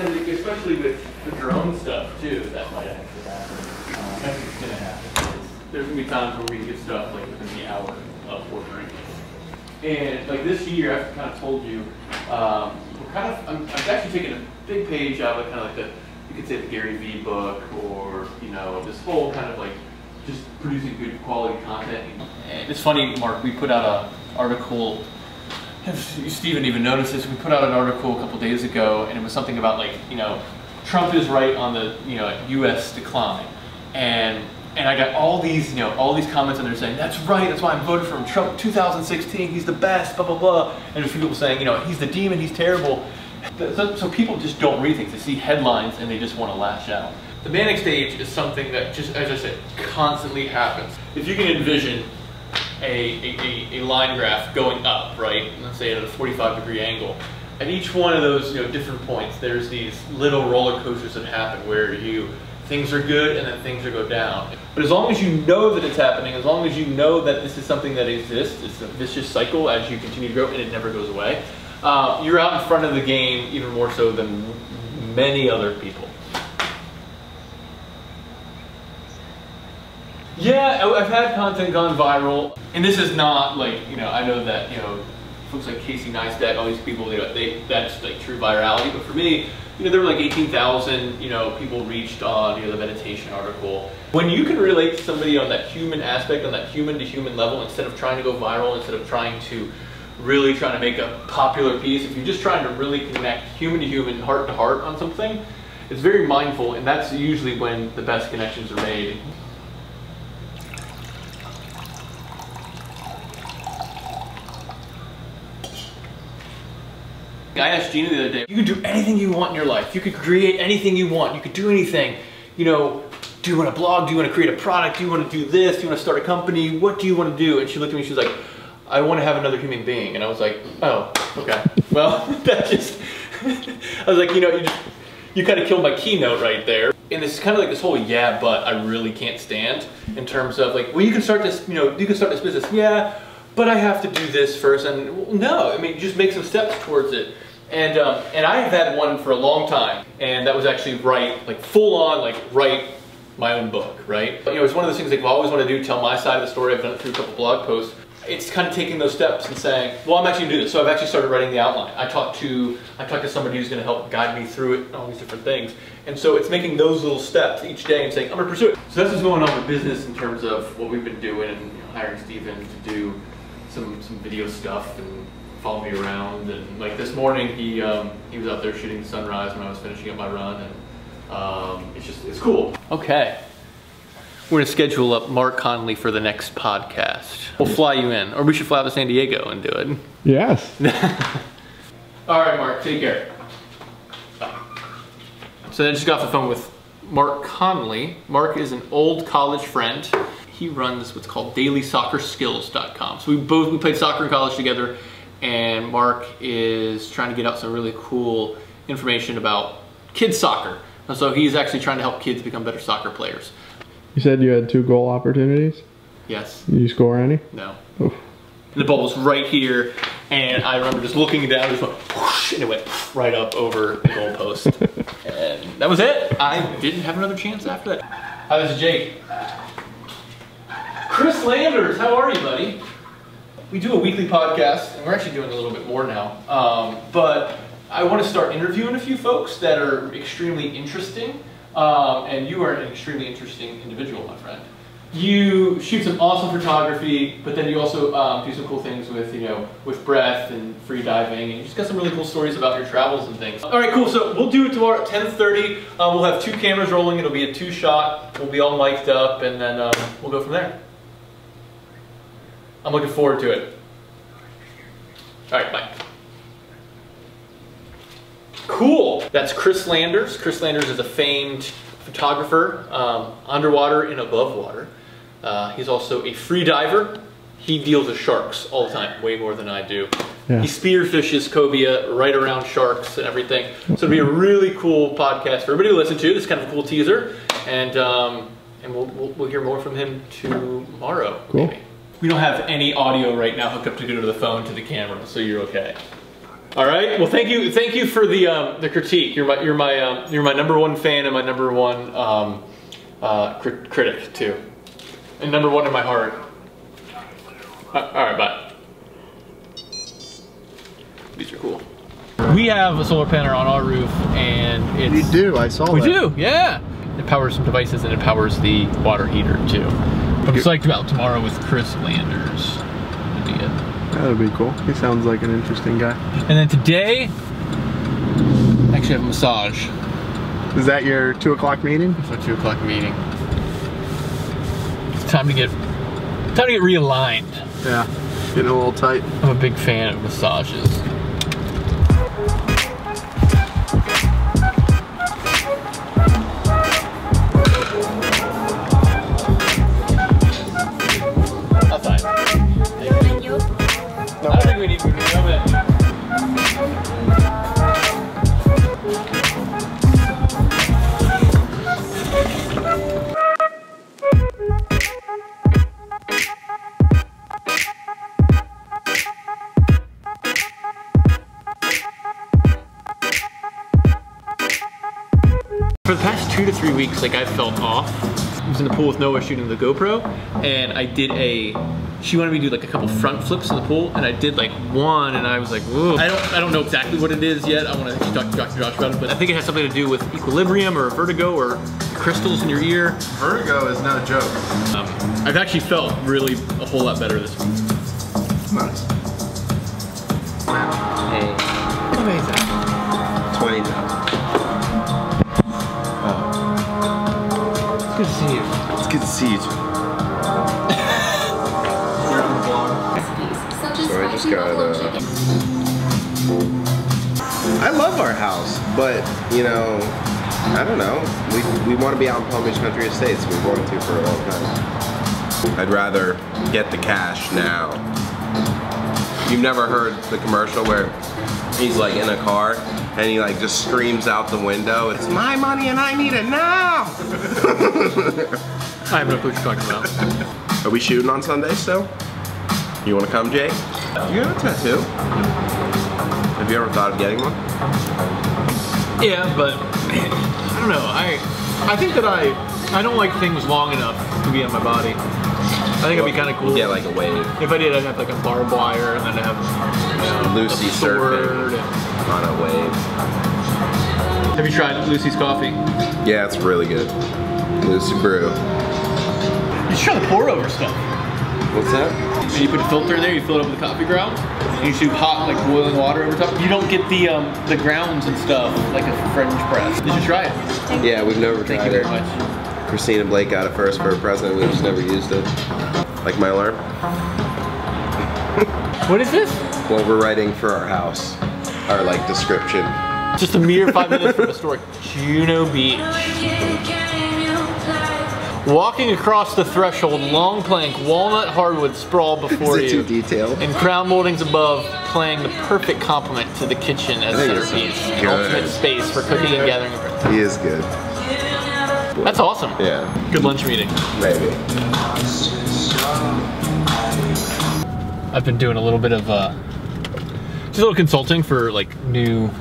then especially with the drone stuff too, that might actually happen. That's what's going to happen. There's going to be times where we get stuff like within the hour of ordering. And like this year, I've kind of told you, I'm actually taking a big page out of kind of like you could say the Gary Vee book, or this whole kind of like just producing good quality content. And it's funny, Mark, we put out an article. If Steven even noticed this, we put out an article a couple days ago, and it was something about like Trump is right on the U.S. decline, and I got all these comments in there saying that's right, that's why I voted for him. Trump 2016, he's the best, blah blah blah, and a few people saying he's the demon, he's terrible. So people just don't read things. They see headlines and they just want to lash out. The manic stage is something that just, as I said, constantly happens. If you can envision a line graph going up, right? Let's say at a 45-degree angle. At each one of those different points, there's these little roller coasters that happen where things are good and then things go down. But as long as you know that it's happening, as long as you know that this is something that exists, it's a vicious cycle as you continue to grow and it never goes away, you're out in front of the game even more so than many other people. Yeah, I've had content gone viral, and this is not like, I know that, folks like Casey Neistat, all these people, that's like true virality, but for me, there were like 18,000, people reached on, the meditation article. When you can relate to somebody on that human aspect, on that human to human level, instead of trying to go viral, instead of trying to make a popular piece, if you're just trying to really connect human to human, heart to heart on something, it's very mindful, and that's usually when the best connections are made. I asked Gina the other day, you could do anything you want in your life. You could create anything you want. You could do anything. Do you want to blog? Do you want to create a product? Do you want to do this? Do you want to start a company? What do you want to do? And she looked at me, she was like, I want to have another human being. And I was like, oh, okay. Well, that just, I was like, you kind of killed my keynote right there. And it's kind of like this whole, yeah, but I really can't stand, in terms of like, well, you can start this, you can start this business. Yeah, but I have to do this first. And well, no, I mean, just make some steps towards it. And I've had one for a long time, and that was actually full on write my own book, right? But, it's one of those things that I always want to do, tell my side of the story. I've done it through a couple blog posts. It's kind of taking those steps and saying, well, I'm actually going to do this. So I've actually started writing the outline. I talked to somebody who's going to help guide me through it and all these different things. And so it's making those little steps each day and saying, I'm going to pursue it. So that's what's going on with business in terms of what we've been doing, and hiring Steven to do some video stuff and follow me around. And like this morning, he was out there shooting the sunrise when I was finishing up my run, and it's cool. Okay. We're going to schedule up Mark Connolly for the next podcast. We'll fly you in, or we should fly out to San Diego and do it. Yes. All right, Mark, take care. So I just got off the phone with Mark Connolly. Mark is an old college friend. He runs what's called dailysoccerskills.com. So we played soccer in college together, and Mark is trying to get out some really cool information about kids soccer. And so he's actually trying to help kids become better soccer players. You said you had 2 goal opportunities? Yes. Did you score any? No. Oof. And the ball was right here, and I remember just looking down, just went whoosh, and it went right up over the goalpost. And that was it. I didn't have another chance after that. Hi, this is Jake. Chris Landers, how are you, buddy? We do a weekly podcast, and we're actually doing a little bit more now. But I want to start interviewing a few folks that are extremely interesting. And you are an extremely interesting individual, my friend. You shoot some awesome photography, but then you also do some cool things with, with breath and free diving, and you just got some really cool stories about your travels and things. All right, cool. So we'll do it tomorrow at 10:30. We'll have 2 cameras rolling. It'll be a 2-shot. We'll be all mic'd up, and then we'll go from there. I'm looking forward to it. All right, bye. Cool. That's Chris Landers. Chris Landers is a famed photographer, underwater and above water. He's also a free diver. He deals with sharks all the time, way more than I do. Yeah. He spearfishes cobia right around sharks and everything. So it'll be a really cool podcast for everybody to listen to. This is kind of a cool teaser, and we'll hear more from him tomorrow. Cool. Maybe. We don't have any audio right now hooked up to go to the phone to the camera, so you're okay. All right. Well, thank you for the critique. You're my number one fan and my number one critic too, and number one in my heart. All right, bye. These are cool. We have a solar panel on our roof, and it's... You do, I saw that. We do, yeah. It powers some devices, and it powers the water heater, too. I'm psyched about tomorrow with Chris Landers. That'd be good. That'd be cool. He sounds like an interesting guy. And then today, I actually have a massage. Is that your 2 o'clock meeting? It's our 2 o'clock meeting. It's time to get realigned. Yeah, getting a little tight. I'm a big fan of massages. I don't think we need to film it. For the past 2 to 3 weeks, like I felt off. I was in the pool with Noah shooting the GoPro, and I did she wanted me to do like a couple front flips in the pool, and I did like one, and I was like, whoa. I don't know exactly what it is yet. I want to talk to Dr. Josh about it, but I think it has something to do with equilibrium or vertigo or crystals in your ear. Vertigo is no joke. I've actually felt really a whole lot better this week. Nice. Hey. Amazing. 20,000. It's good to see you. It's good to see you too. So I just got I love our house, but you know, I don't know. We want to be out in Palm Beach Country Estates. We've wanted to for a long time. I'd rather get the cash now. You've never heard the commercial where he's like in a car and he like just screams out the window, "It's my money and I need it now!" I have no clue what you're talking about. Are we shooting on Sunday still? You want to come, Jake? You have a tattoo. Have you ever thought of getting one? Yeah, but I don't know. I think that I don't like things long enough to be on my body. I think it'd be kind of cool. You get like a wave. If I did, I'd have like a barbed wire, and then I'd have Lucy a sword surfing on a wave. Have you tried Lucy's coffee? Yeah, it's really good. Lucy Brew. You should try the pour over stuff. What's that? And you put a filter in there, you fill it up with coffee grounds, and you shoot hot, like boiling water over top. You don't get the grounds and stuff like a French press. You should try it. Yeah, we've never tried it. Thank you very much. Christina Blake got it first for her president. We just never used it. Like my alarm. What is this? Well, we're writing for our house. Our like description. Just a mere 5 minutes from historic Juno Beach. Walking across the threshold, long plank, walnut hardwood sprawl before Is it you. too detailed? And crown moldings above, playing the perfect complement to the kitchen as centerpiece. An ultimate space for cooking and gathering. He is good. That's awesome. Yeah. Good lunch meeting. Maybe. I've been doing a little bit of just a little consulting for like new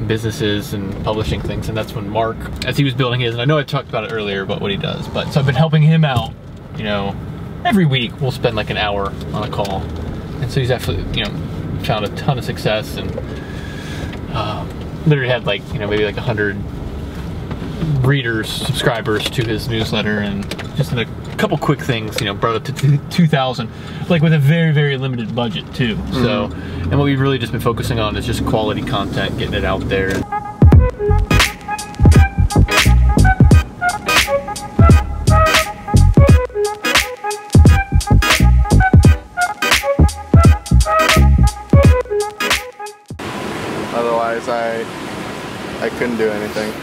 businesses and publishing things, and that's when Mark, as he was building his, and I know I talked about it earlier about what he does, but so I've been helping him out, you know, every week we'll spend like an hour on a call, and so he's actually, you know, found a ton of success, and literally had like, you know, maybe like 100 readers, subscribers to his newsletter, and just in a couple quick things, you know, brought it to 2,000, like with a very, very limited budget too. So, and what we've really just been focusing on is just quality content, getting it out there. Otherwise, I couldn't do anything.